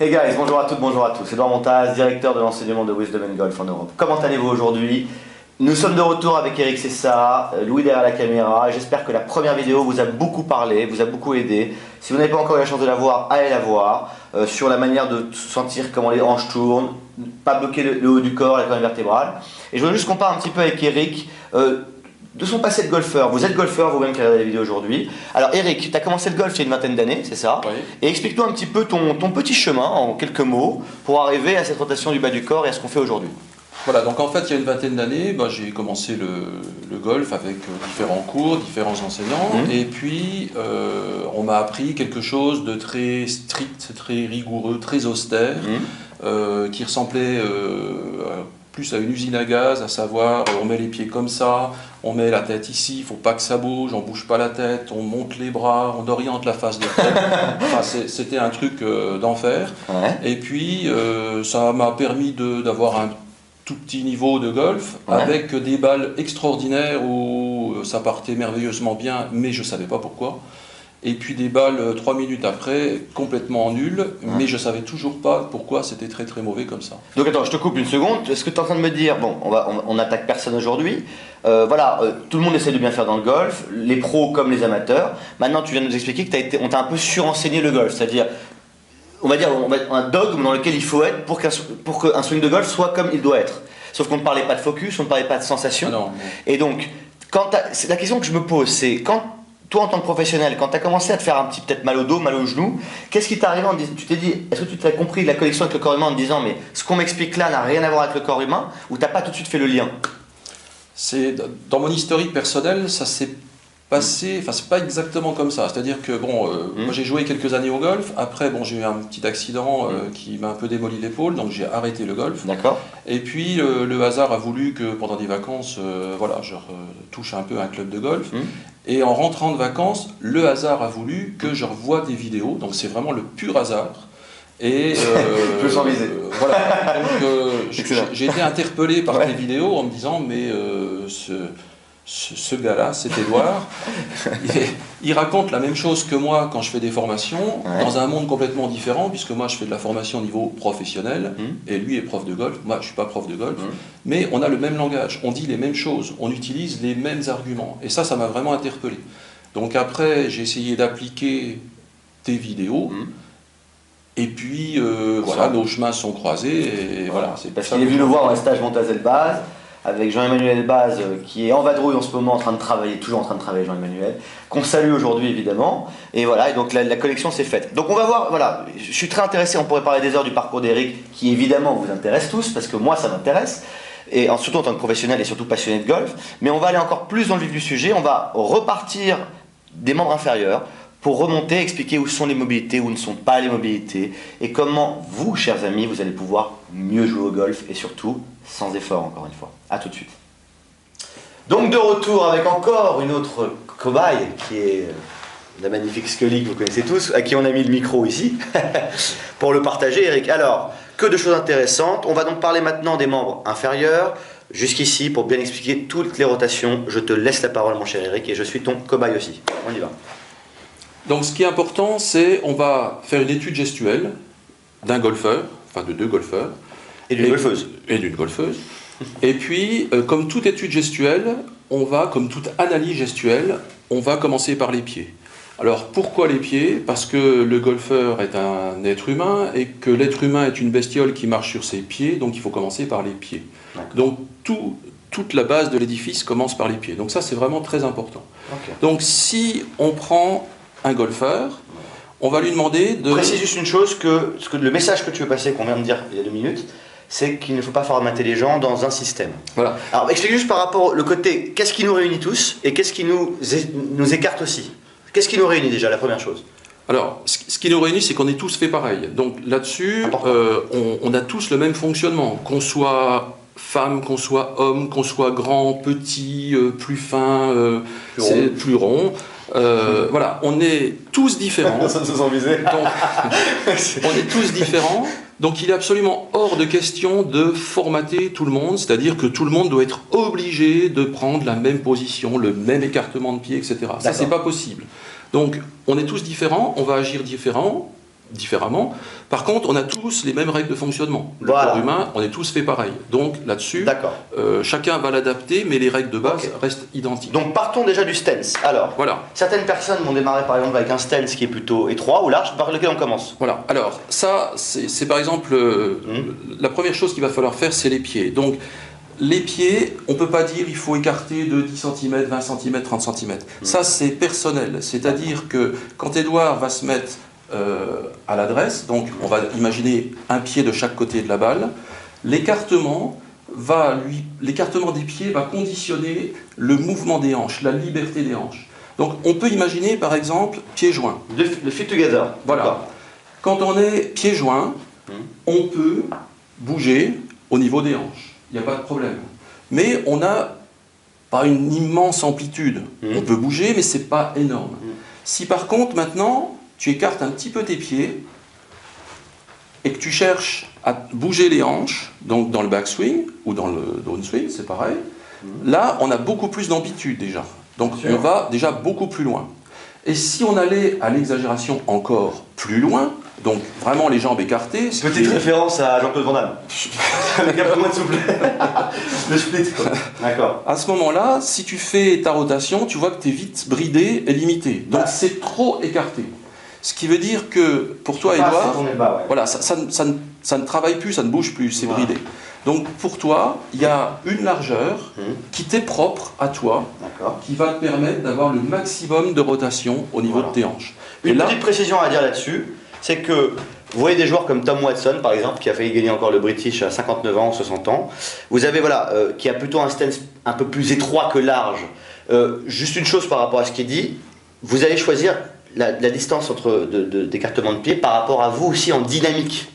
Hey guys, bonjour à toutes, bonjour à tous. Edouard Montaz, directeur de l'enseignement de Wisdom Golf en Europe. Comment allez-vous aujourd'hui? Nous sommes de retour avec Eric Cessa, Louis derrière la caméra. J'espère que la première vidéo vous a beaucoup parlé, vous a beaucoup aidé. Si vous n'avez pas encore eu la chance de la voir, allez la voir. Sur la manière de sentir comment les hanches tournent, pas bloquer le haut du corps, la colonne vertébrale. Et je voudrais juste qu'on parle un petit peu avec Eric de son passé de golfeur. Vous êtes golfeur vous-même qui regardez la vidéo aujourd'hui. Alors Eric, tu as commencé le golf il y a une vingtaine d'années, c'est ça? Oui. Et explique-nous un petit peu ton petit chemin en quelques mots pour arriver à cette rotation du bas du corps et à ce qu'on fait aujourd'hui. Voilà, donc en fait, il y a une vingtaine d'années, j'ai commencé le golf avec différents cours, différents enseignants, et puis on m'a appris quelque chose de très strict, très rigoureux, très austère, qui ressemblait plus à une usine à gaz, à savoir on met les pieds comme ça, on met la tête ici, il ne faut pas que ça bouge, on ne bouge pas la tête, on monte les bras, on oriente la face de tête. Enfin, c'était un truc d'enfer. Ouais. Et puis ça m'a permis d'avoir un tout petit niveau de golf, avec des balles extraordinaires où ça partait merveilleusement bien, mais je ne savais pas pourquoi. Et puis des balles 3 minutes après, complètement nulles, mais je ne savais toujours pas pourquoi c'était très très mauvais comme ça. Donc attends, je te coupe une seconde. Est-ce que tu es en train de me dire, bon, on n'attaque personne aujourd'hui, tout le monde essaie de bien faire dans le golf, les pros comme les amateurs. Maintenant, tu viens de nous expliquer que on t'a un peu surenseigné le golf, c'est-à-dire, on va dire un dogme dans lequel il faut être pour qu'un swing de golf soit comme il doit être. Sauf qu'on ne parlait pas de focus, on ne parlait pas de sensation. Ah non. Et donc, la question que je me pose, c'est quand toi en tant que professionnel, quand tu as commencé à te faire peut-être mal au dos, mal au genou, qu'est-ce qui t'est arrivé en disant, tu t'es dit, est-ce que tu t'as compris la connexion avec le corps humain en te disant, mais ce qu'on m'explique là n'a rien à voir avec le corps humain, ou t'as pas tout de suite fait le lien? Dans mon historique personnel, ça s'est passé, enfin c'est pas exactement comme ça, c'est-à-dire que moi j'ai joué quelques années au golf, après j'ai eu un petit accident qui m'a un peu démoli l'épaule, donc j'ai arrêté le golf. D'accord. Et puis le hasard a voulu que pendant des vacances, je touche un peu un club de golf. Et en rentrant de vacances, le hasard a voulu que je revoie des vidéos, donc c'est vraiment le pur hasard. Et je sens viser. Voilà, donc j'ai été interpellé par tes vidéos en me disant, mais ce gars-là, c'est Edouard, il raconte la même chose que moi quand je fais des formations, dans un monde complètement différent, puisque moi je fais de la formation au niveau professionnel, et lui est prof de golf, moi je ne suis pas prof de golf, mais on a le même langage, on dit les mêmes choses, on utilise les mêmes arguments, et ça m'a vraiment interpellé. Donc après, j'ai essayé d'appliquer tes vidéos, et puis nos chemins sont croisés, et voilà. Parce qu'il est venu le voir dans un stage Montaz-Elbaz, avec Jean-Emmanuel Elbaz, qui est en vadrouille en ce moment, toujours en train de travailler, Jean-Emmanuel, qu'on salue aujourd'hui évidemment, et voilà, et donc la connexion s'est faite. Donc on va voir, voilà, je suis très intéressé, on pourrait parler des heures du parcours d'Eric, qui évidemment vous intéresse tous, parce que moi ça m'intéresse, et surtout en tant que professionnel et surtout passionné de golf, mais on va aller encore plus dans le vif du sujet, on va repartir des membres inférieurs, pour remonter, expliquer où sont les mobilités, où ne sont pas les mobilités, et comment vous, chers amis, vous allez pouvoir mieux jouer au golf, et surtout, sans effort, encore une fois. A tout de suite. Donc de retour avec encore une autre cobaye, qui est la magnifique Scully que vous connaissez tous, à qui on a mis le micro ici, pour le partager, Eric. Alors, que de choses intéressantes. On va donc parler maintenant des membres inférieurs, jusqu'ici, pour bien expliquer toutes les rotations. Je te laisse la parole, mon cher Eric, et je suis ton cobaye aussi. On y va. Donc ce qui est important, c'est on va faire une étude gestuelle d'un golfeur, enfin de deux golfeurs. Et d'une golfeuse. Et d'une golfeuse. Et puis, comme toute étude gestuelle, comme toute analyse gestuelle, on va commencer par les pieds. Alors pourquoi les pieds? Parce que le golfeur est un être humain et que l'être humain est une bestiole qui marche sur ses pieds, donc il faut commencer par les pieds. Donc toute la base de l'édifice commence par les pieds. Donc ça c'est vraiment très important. Donc si on prend un golfeur, on va lui demander de... Précise juste une chose, que le message que tu veux passer, qu'on vient de dire il y a 2 minutes, c'est qu'il ne faut pas formater les gens dans un système. Voilà. Alors explique juste par rapport au côté, qu'est-ce qui nous réunit tous et qu'est-ce qui nous écarte aussi? Qu'est-ce qui nous réunit déjà, la première chose? Alors, ce qui nous réunit, c'est qu'on est tous fait pareil. Donc là-dessus, on a tous le même fonctionnement, qu'on soit femme, qu'on soit homme, qu'on soit grand, petit, plus fin, plus rond. Voilà, on est tous différents. Ça se sent visé. On est tous différents. Donc il est absolument hors de question de formater tout le monde, c'est-à-dire que tout le monde doit être obligé de prendre la même position, le même écartement de pied, etc. Ça, c'est pas possible. Donc on est tous différents, on va agir différents, différemment. Par contre, on a tous les mêmes règles de fonctionnement. Le Voilà. corps humain, on est tous fait pareil. Donc là-dessus, chacun va l'adapter, mais les règles de base restent identiques. Donc partons déjà du stance. Alors, voilà. Certaines personnes vont démarrer par exemple avec un stance qui est plutôt étroit ou large, par lequel on commence. Voilà. Alors, ça, c'est par exemple, la première chose qu'il va falloir faire, c'est les pieds. Donc, les pieds, on ne peut pas dire il faut écarter de 10 cm, 20 cm, 30 cm. Ça, c'est personnel. C'est-à-dire que quand Édouard va se mettre à l'adresse, donc on va imaginer un pied de chaque côté de la balle, l'écartement des pieds va conditionner le mouvement des hanches, la liberté des hanches. Donc on peut imaginer par exemple pieds joints. Le fit together. Voilà. Quand on est pieds joints, on peut bouger au niveau des hanches. Il n'y a pas de problème. Mais on n'a pas une immense amplitude. On peut bouger, mais ce n'est pas énorme. Si par contre maintenant tu écartes un petit peu tes pieds et que tu cherches à bouger les hanches, donc dans le backswing ou dans le downswing, c'est pareil, là on a beaucoup plus d'amplitude déjà. Donc on va déjà beaucoup plus loin. Et si on allait à l'exagération encore plus loin, donc vraiment les jambes écartées... Petite référence à Jean-Claude Van Damme. Le gars moins de souple. Le split. D'accord. À ce moment-là, si tu fais ta rotation, tu vois que tu es vite bridé et limité. Donc c'est trop écarté. Ce qui veut dire que pour toi, Édouard, voilà, ça ne travaille plus, ça ne bouge plus, c'est bridé. Donc pour toi, il y a une largeur qui t'est propre à toi, qui va te permettre d'avoir le maximum de rotation au niveau de tes hanches. Une petite précision à dire là-dessus, c'est que vous voyez des joueurs comme Tom Watson, par exemple, qui a failli gagner encore le British à 59 ans ou 60 ans. Vous avez, qui a plutôt un stance un peu plus étroit que large. Juste une chose par rapport à ce qui est dit, vous allez choisir la distance d'écartement de pied par rapport à vous aussi en dynamique.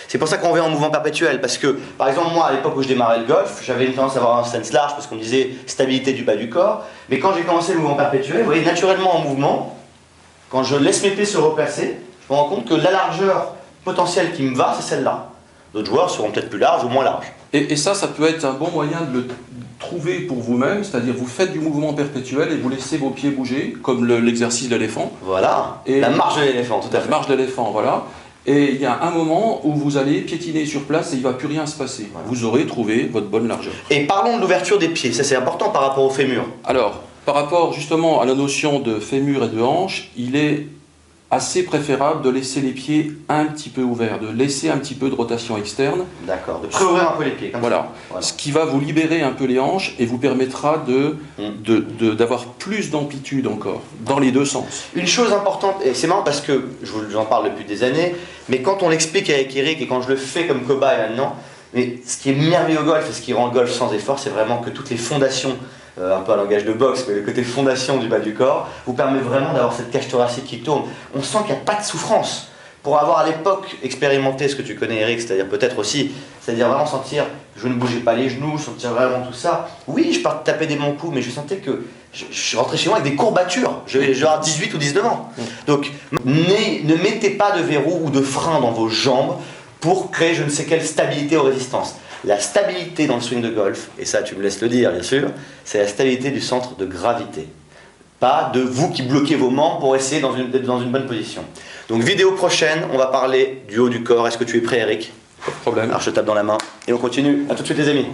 C'est pour ça qu'on vient en mouvement perpétuel, parce que, par exemple, moi, à l'époque où je démarrais le golf, j'avais une tendance à avoir un stance large, parce qu'on disait stabilité du bas du corps, mais quand j'ai commencé le mouvement perpétuel, vous voyez, naturellement en mouvement, quand je laisse mes pieds se replacer, je me rends compte que la largeur potentielle qui me va, c'est celle-là. D'autres joueurs seront peut-être plus larges ou moins larges. Et ça peut être un bon moyen de le trouver pour vous-même, c'est-à-dire vous faites du mouvement perpétuel et vous laissez vos pieds bouger, comme l'exercice de l'éléphant. Voilà, la marche de l'éléphant, tout à fait. La marche de l'éléphant, voilà. Et il y a un moment où vous allez piétiner sur place et il ne va plus rien se passer. Voilà. Vous aurez trouvé votre bonne largeur. Et parlons de l'ouverture des pieds, ça c'est important par rapport au fémur. Alors, par rapport justement à la notion de fémur et de hanche, il est assez préférable de laisser les pieds un petit peu ouverts, de laisser un petit peu de rotation externe. D'accord, de préouvrir un peu les pieds. Comme voilà. Voilà, ce qui va vous libérer un peu les hanches et vous permettra d'avoir plus d'amplitude encore, dans les deux sens. Une chose importante, et c'est marrant parce que j'en parle depuis des années, mais quand on l'explique avec Eric et quand je le fais comme cobaye maintenant, mais ce qui est merveilleux au golf et ce qui rend le golf sans effort, c'est vraiment que toutes les fondations, un peu un langage de boxe, mais le côté fondation du bas du corps, vous permet vraiment d'avoir cette cage thoracique qui tourne. On sent qu'il n'y a pas de souffrance. Pour avoir à l'époque expérimenté ce que tu connais Eric, c'est-à-dire peut-être aussi, c'est-à-dire vraiment sentir, je ne bougeais pas les genoux, sentir vraiment tout ça. Oui, je partais taper des bons coups, mais je sentais que je rentrais chez moi avec des courbatures. J'avais genre 18 ou 19 ans. Donc, ne mettez pas de verrou ou de frein dans vos jambes pour créer je ne sais quelle stabilité ou résistance. La stabilité dans le swing de golf, et ça tu me laisses le dire bien sûr, c'est la stabilité du centre de gravité. Pas de vous qui bloquez vos membres pour essayer d'être dans une bonne position. Donc vidéo prochaine, on va parler du haut du corps. Est-ce que tu es prêt Eric? Pas de problème. Alors je tape dans la main et on continue. A tout de suite les amis.